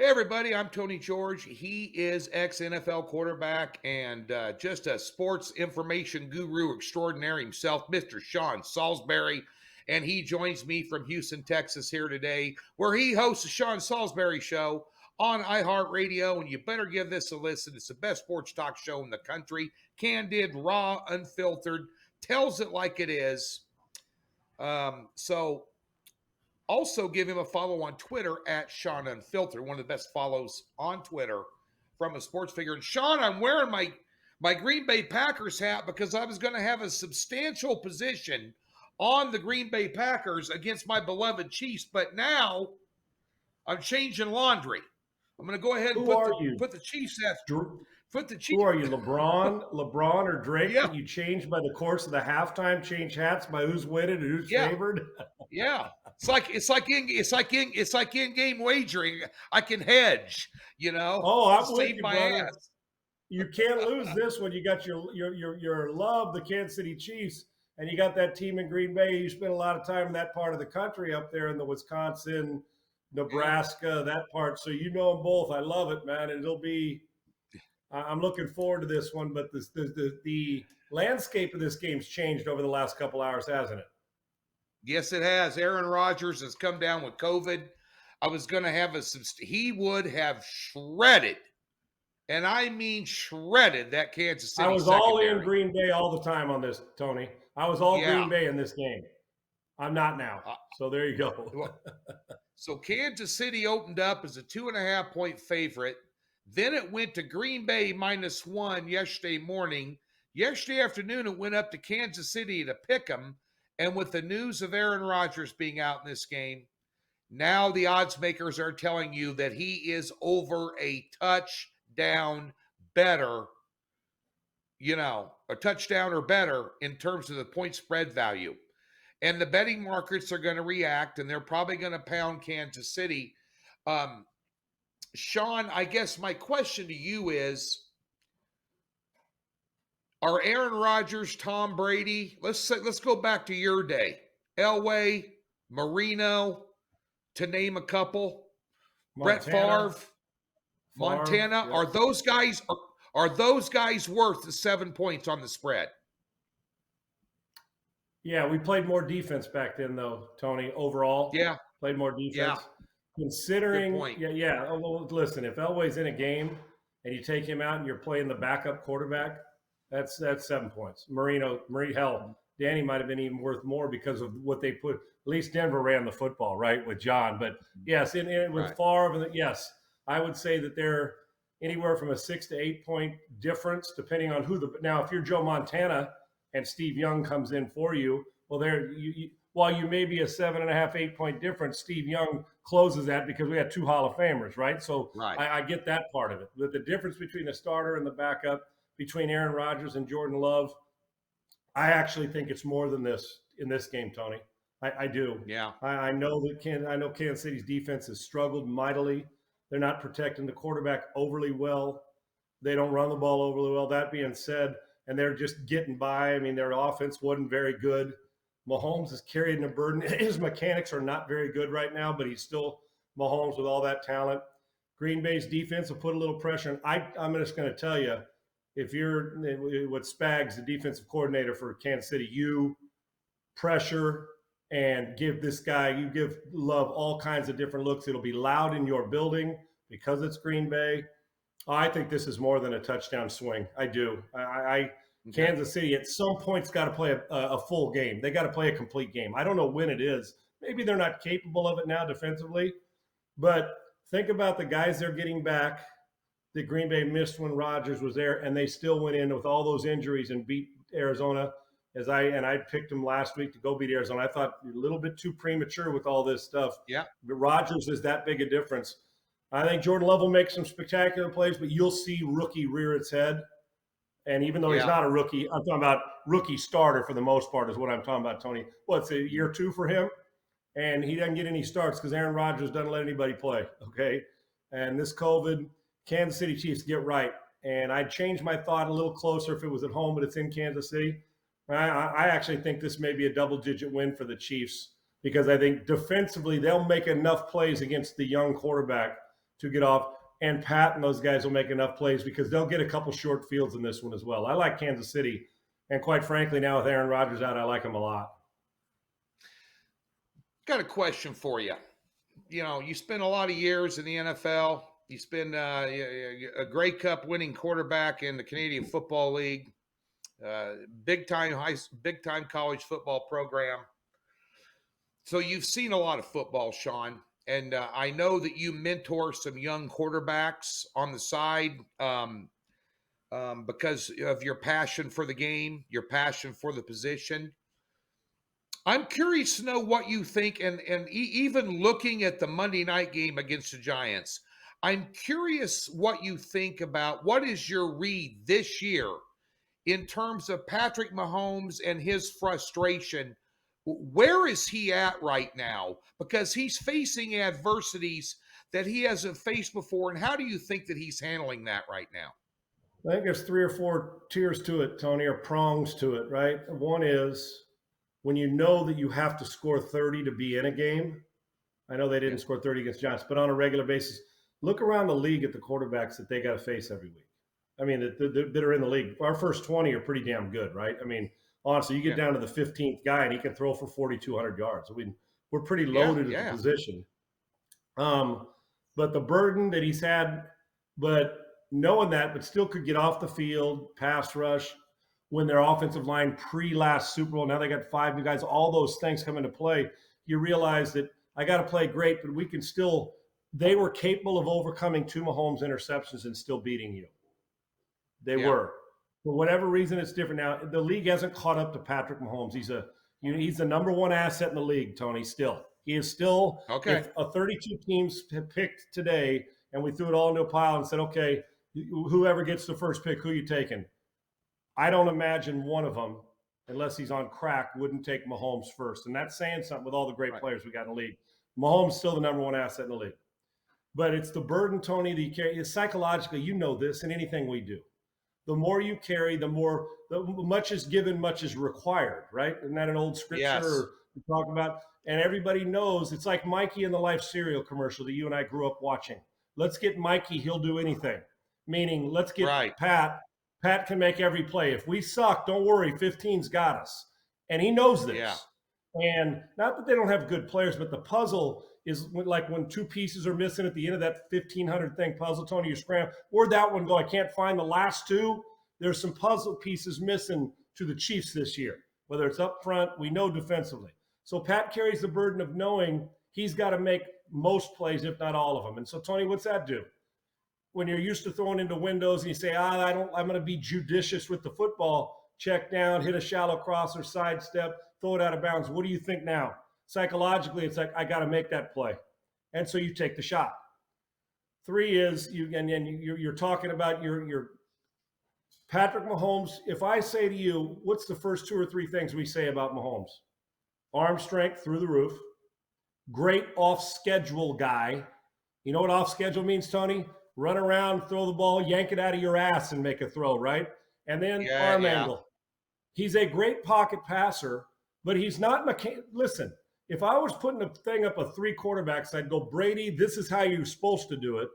everybody, I'm Tony George. He is ex-NFL quarterback and just a sports information guru extraordinaire himself, Mr. Sean Salisbury. And he joins me from Houston, Texas here today, where he hosts the Sean Salisbury Show on iHeartRadio. And you better give this a listen. It's the best sports talk show in the country. Candid, raw, unfiltered, tells it like it is. Also, give him a follow on Twitter at Sean Unfiltered, one of the best follows on Twitter from a sports figure. And Sean, I'm wearing my Green Bay Packers hat because I was going to have a substantial position on the Green Bay Packers against my beloved Chiefs, but now I'm changing laundry. I'm going to go ahead and put the Chiefs hat. Who are you, LeBron or Drake? Yeah. That you change by the course of the halftime, change hats by who's winning and who's favored? Yeah. It's like in-game wagering. I can hedge, Oh, I'm with you, my brother. ass. You can't lose this when you got your love, the Kansas City Chiefs, and you got that team in Green Bay. You spent a lot of time in that part of the country up there in the Wisconsin, Nebraska, that part. So you know them both. I love it, man. And it'll be I'm looking forward to this one, but the landscape of this game's changed over the last couple hours, hasn't it? Yes, it has. Aaron Rodgers has come down with COVID. I was going to have he would have shredded, and I mean shredded, that Kansas City I was secondary. all in Green Bay all the time on this, Tony. I was all Green Bay in this game. I'm not now. So there you go. So Kansas City opened up as a 2.5-point favorite. Then it went to Green Bay -1 yesterday morning. Yesterday afternoon, it went up to Kansas City to pick them. And with the news of Aaron Rodgers being out in this game, now the odds makers are telling you that he is over a touchdown better, a touchdown or better in terms of the point spread value. And the betting markets are going to react, and they're probably going to pound Kansas City. Sean, I guess my question to you is, are Aaron Rodgers, Tom Brady, let's go back to your day, Elway, Marino, to name a couple, Brett Favre, Montana, yeah. are those guys worth the 7 points on the spread? Yeah, we played more defense back then, though, Tony, overall. Yeah. Played more defense. Yeah. Considering, listen, if Elway's in a game and you take him out and you're playing the backup quarterback, that's 7 points. Hell, Danny might have been even worth more because of what they put. At least Denver ran the football, right, with John. But, yes, with Favre, yes, I would say that they're anywhere from a 6 to 8 point difference, depending on now, if you're Joe Montana and Steve Young comes in for you, well, while you may be a 7.5, 8 point difference, Steve Young closes that because we had 2 Hall of Famers, right? So I get that part of it. But the difference between the starter and the backup, between Aaron Rodgers and Jordan Love, I actually think it's more than this in this game, Tony. I do. Yeah. I know Kansas City's defense has struggled mightily. They're not protecting the quarterback overly well. They don't run the ball overly well. That being said, and they're just getting by. I mean, their offense wasn't very good. Mahomes is carrying a burden. His mechanics are not very good right now, but he's still Mahomes with all that talent. Green Bay's defense will put a little pressure. I'm just going to tell you, if you're with Spags, the defensive coordinator for Kansas City, you pressure and give Love all kinds of different looks. It'll be loud in your building because it's Green Bay. I think this is more than a touchdown swing. I do. Kansas City at some point's got to play a full game. They got to play a complete game. I don't know when it is. Maybe they're not capable of it now defensively, but think about the guys they're getting back that Green Bay missed when Rodgers was there, and they still went in with all those injuries and beat Arizona. I picked them last week to go beat Arizona. I thought a little bit too premature with all this stuff. Yeah. But Rodgers is that big a difference. I think Jordan Love will make some spectacular plays, but you'll see rookie rear its head. And even though he's not a rookie, I'm talking about rookie starter for the most part is what I'm talking about, Tony. It's a year 2 for him, and he doesn't get any starts because Aaron Rodgers doesn't let anybody play, okay? And this COVID, Kansas City Chiefs get right. And I'd change my thought a little closer if it was at home, but it's in Kansas City. I actually think this may be a double-digit win for the Chiefs because I think defensively they'll make enough plays against the young quarterback to get off. And Pat and those guys will make enough plays because they'll get a couple short fields in this one as well. I like Kansas City. And quite frankly, now with Aaron Rodgers out, I like him a lot. Got a question for you. You know, you spent a lot of years in the NFL. You spent a Grey Cup winning quarterback in the Canadian Football League, big time college football program. So you've seen a lot of football, Sean, and I know that you mentor some young quarterbacks on the side because of your passion for the game, your passion for the position. I'm curious to know what you think, and even looking at the Monday night game against the Giants, I'm curious what you think about what is your read this year in terms of Patrick Mahomes and his frustration. Where is he at right now? Because he's facing adversities that he hasn't faced before, and how do you think that he's handling that right now? I think there's 3 or 4 tiers to it, Tony, or prongs to it, right? One is when you know that you have to score 30 to be in a game. I know they didn't score 30 against Giants, but on a regular basis, look around the league at the quarterbacks that they got to face every week. I mean, that are in the league. Our first 20 are pretty damn good, right? I mean, honestly, you get down to the 15th guy and he can throw for 4,200 yards. I mean, we're pretty loaded at the position. But the burden that he's had, but knowing that, but still could get off the field, pass rush, when their offensive line pre-last Super Bowl, now they got 5 new guys, all those things come into play. You realize that I got to play great, but we can still, they were capable of overcoming 2 Mahomes interceptions and still beating you. They were. For whatever reason, it's different now. The league hasn't caught up to Patrick Mahomes. He's the number 1 asset in the league, Tony, still. He is still, if 32 teams have picked today and we threw it all into a pile and said, okay, whoever gets the first pick, who you taking? I don't imagine one of them, unless he's on crack, wouldn't take Mahomes first. And that's saying something with all the great players we got in the league. Mahomes still the number 1 asset in the league. But it's the burden, Tony, that you carry. It's psychologically, you know this in anything we do. The more you carry, the much is given, much is required, right? Isn't that an old scripture we talk about? And everybody knows it's like Mikey in the Life cereal commercial that you and I grew up watching. Let's get Mikey, he'll do anything. Meaning, let's get Pat. Pat can make every play. If we suck, don't worry, 15's got us. And he knows this. Yeah. And not that they don't have good players, but the puzzle is like when 2 pieces are missing at the end of that 1,500 thing puzzle, Tony, you scram. Where'd that one go? I can't find the last 2. There's some puzzle pieces missing to the Chiefs this year, whether it's up front, we know defensively. So Pat carries the burden of knowing he's got to make most plays, if not all of them. And so, Tony, what's that do? When you're used to throwing into windows and you say, I'm going to be judicious with the football, check down, hit a shallow crosser, sidestep, throw it out of bounds. What do you think now? Psychologically, it's like, I got to make that play. And so you take the shot. 3 is, you're talking about your Patrick Mahomes. If I say to you, what's the first 2 or 3 things we say about Mahomes? Arm strength through the roof. Great off-schedule guy. You know what off-schedule means, Tony? Run around, throw the ball, yank it out of your ass and make a throw, right? And then arm angle. He's a great pocket passer, but he's not Listen, if I was putting a thing up of 3 quarterbacks, I'd go, Brady, this is how you're supposed to do it.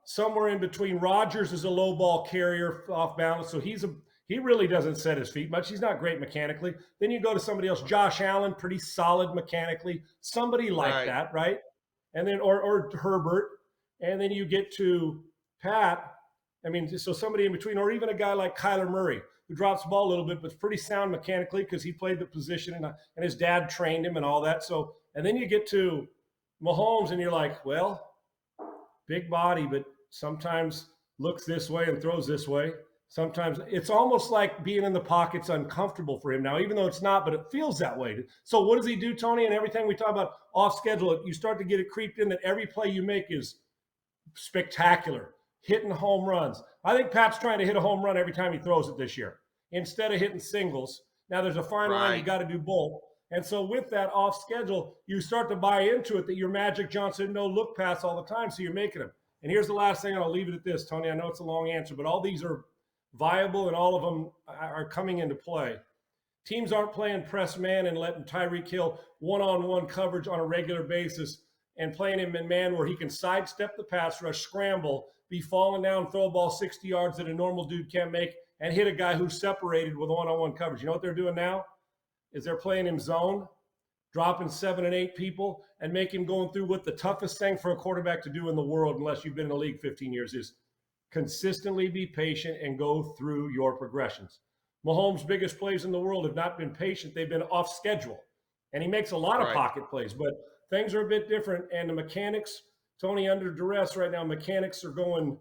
Somewhere in between, Rodgers is a low ball carrier off balance, so he really doesn't set his feet much. He's not great mechanically. Then you go to somebody else, Josh Allen, pretty solid mechanically. Somebody like that, right? And then, or Herbert, and then you get to Pat. I mean, so somebody in between, or even a guy like Kyler Murray, who drops the ball a little bit, but pretty sound mechanically because he played the position and his dad trained him and all that. So, and then you get to Mahomes, and you're like, well, big body, but sometimes looks this way and throws this way. Sometimes it's almost like being in the pocket's uncomfortable for him now, even though it's not, but it feels that way. So what does he do, Tony? And everything we talk about off schedule, you start to get it creeped in that every play you make is spectacular, hitting home runs. I think Pat's trying to hit a home run every time he throws it this year instead of hitting singles. Now there's a fine line, you got to do both. And so with that off schedule, you start to buy into it that you're Magic Johnson, no look pass all the time, so you're making them. And here's the last thing, and I'll leave it at this, Tony. I know it's a long answer, but all these are viable, and all of them are coming into play. Teams aren't playing press man and letting Tyreek Hill one-on-one coverage on a regular basis and playing him in man where he can sidestep the pass rush, scramble, be falling down, throw a ball 60 yards that a normal dude can't make, and hit a guy who's separated with one-on-one coverage. You know what they're doing now? Is they're playing him zone, dropping 7 and 8 people, and making him going through what the toughest thing for a quarterback to do in the world, unless you've been in the league 15 years, is consistently be patient and go through your progressions. Mahomes' biggest plays in the world have not been patient. They've been off schedule. And he makes a lot of pocket plays, but things are a bit different. And the mechanics, Tony, under duress right now, mechanics are going.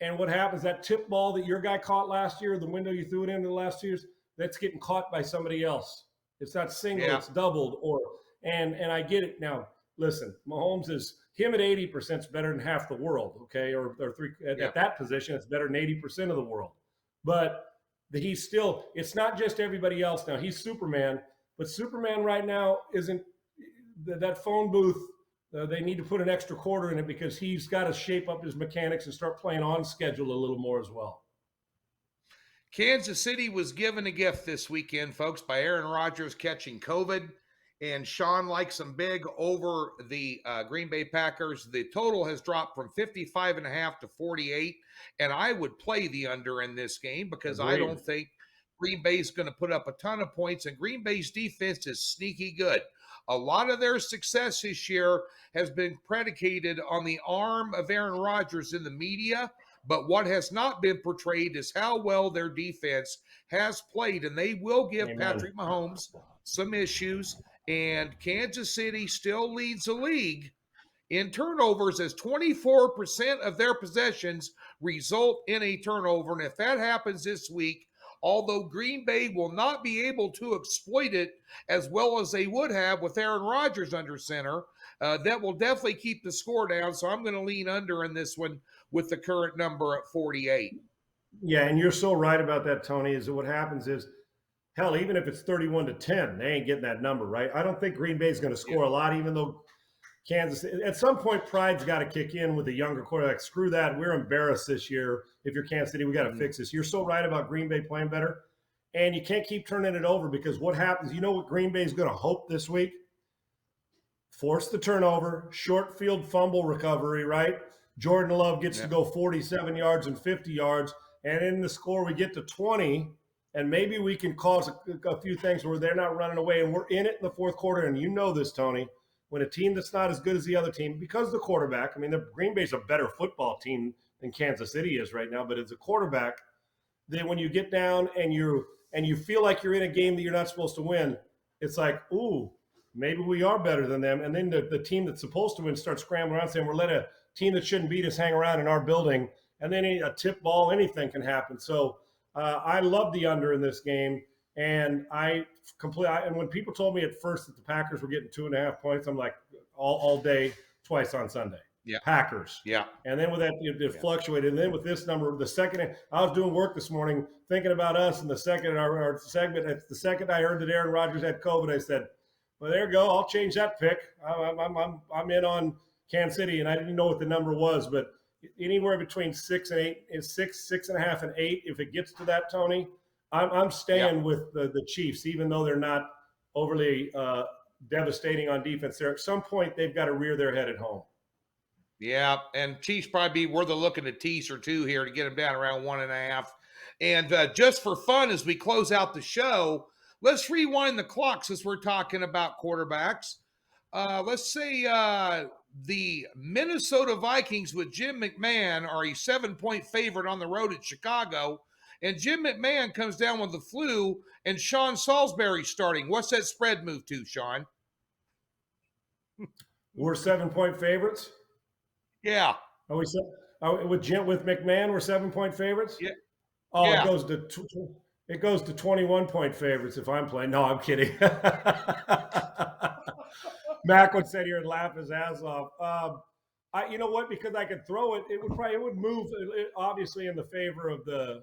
And what happens, that tip ball that your guy caught last year, the window you threw it into the last 2 years, that's getting caught by somebody else. It's not single, it's doubled. And I get it. Now, listen, Mahomes is, him at 80% is better than half the world, okay? At that position, it's better than 80% of the world. But he's still, it's not just everybody else now. He's Superman, but Superman right now isn't, that phone booth, they need to put an extra quarter in it because he's got to shape up his mechanics and start playing on schedule a little more as well. Kansas City was given a gift this weekend, folks, by Aaron Rodgers catching COVID. And Sean likes them big over the Green Bay Packers. The total has dropped from 55.5 to 48. And I would play the under in this game because I don't think Green Bay's going to put up a ton of points. And Green Bay's defense is sneaky good. A lot of their success this year has been predicated on the arm of Aaron Rodgers in the media. But what has not been portrayed is how well their defense has played. And they will give Patrick Mahomes some issues. And Kansas City still leads the league in turnovers as 24% of their possessions result in a turnover. And if that happens this week, although Green Bay will not be able to exploit it as well as they would have with Aaron Rodgers under center, that will definitely keep the score down. So I'm going to lean under in this one with the current number at 48. Yeah, and you're so right about that, Tony, is that what happens is, hell, even if it's 31-10, they ain't getting that number, right? I don't think Green Bay is going to score a lot, even though Kansas, at some point, pride's got to kick in with the younger quarterback. Screw that. We're embarrassed this year. If you're Kansas City, we got to fix this. You're so right about Green Bay playing better. And you can't keep turning it over because what happens, you know what Green Bay is going to hope this week? Force the turnover, short field fumble recovery, right? Jordan Love gets to go 47 yards and 50 yards. And in the score, we get to 20. And maybe we can cause a few things where they're not running away. And we're in it in the fourth quarter. And you know this, Tony, when a team that's not as good as the other team, because of the quarterback, I mean, the Green Bay's a better football team than Kansas City is right now. But as a quarterback, then when you get down and you feel like you're in a game that you're not supposed to win, it's like, ooh, maybe we are better than them. And then the team that's supposed to win starts scrambling around saying, we're letting a team that shouldn't beat us hang around in our building. And then a tip ball, anything can happen. So I love the under in this game. And and when people told me at first that the Packers were getting 2.5 points, I'm like, all day, twice on Sunday. Yeah. Packers. Yeah. And then with that, it fluctuated. And then with this number, the second I was doing work this morning, thinking about us, and the second our segment, the second I heard that Aaron Rodgers had COVID, I said, well, there you go. I'll change that pick. I'm in on Kansas City, and I didn't know what the number was, but anywhere between 6 and 8 is 6.5 and 8. If it gets to that, Tony, I'm staying with the Chiefs, even though they're not overly devastating on defense. There, at some point, they've got to rear their head at home. Yeah, and Chiefs probably be worth a look at a tease or two here to get them down around 1.5. And just for fun, as we close out the show, let's rewind the clock since we're talking about quarterbacks. Let's say the Minnesota Vikings with Jim McMahon are a 7-point favorite on the road at Chicago. And Jim McMahon comes down with the flu, and Sean Salisbury starting. What's that spread move to, Sean? We're 7-point favorites? Yeah. Are we with McMahon? We're 7-point favorites. Yeah. Oh, yeah. It goes to 21-point favorites if I'm playing. No, I'm kidding. Mac would sit here and laugh his ass off. You know what? Because I could throw it, it would move obviously in the favor of the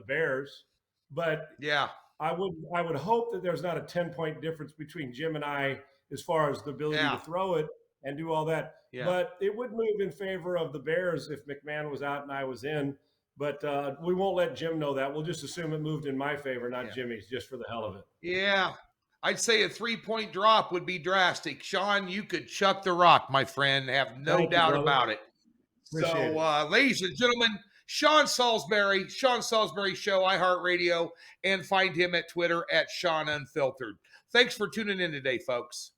Bears, but yeah, I would hope that there's not a 10-point difference between Jim and I as far as the ability to throw it and do all that. Yeah. But it would move in favor of the Bears if McMahon was out and I was in. But we won't let Jim know that. We'll just assume it moved in my favor, not Jimmy's, just for the hell of it. Yeah. I'd say a 3-point drop would be drastic. Sean, you could chuck the rock, my friend. Have no Thank you, doubt brother. about it. Appreciate So, ladies and gentlemen, Sean Salisbury Show, iHeartRadio, and find him at Twitter at Sean Unfiltered. Thanks for tuning in today, folks.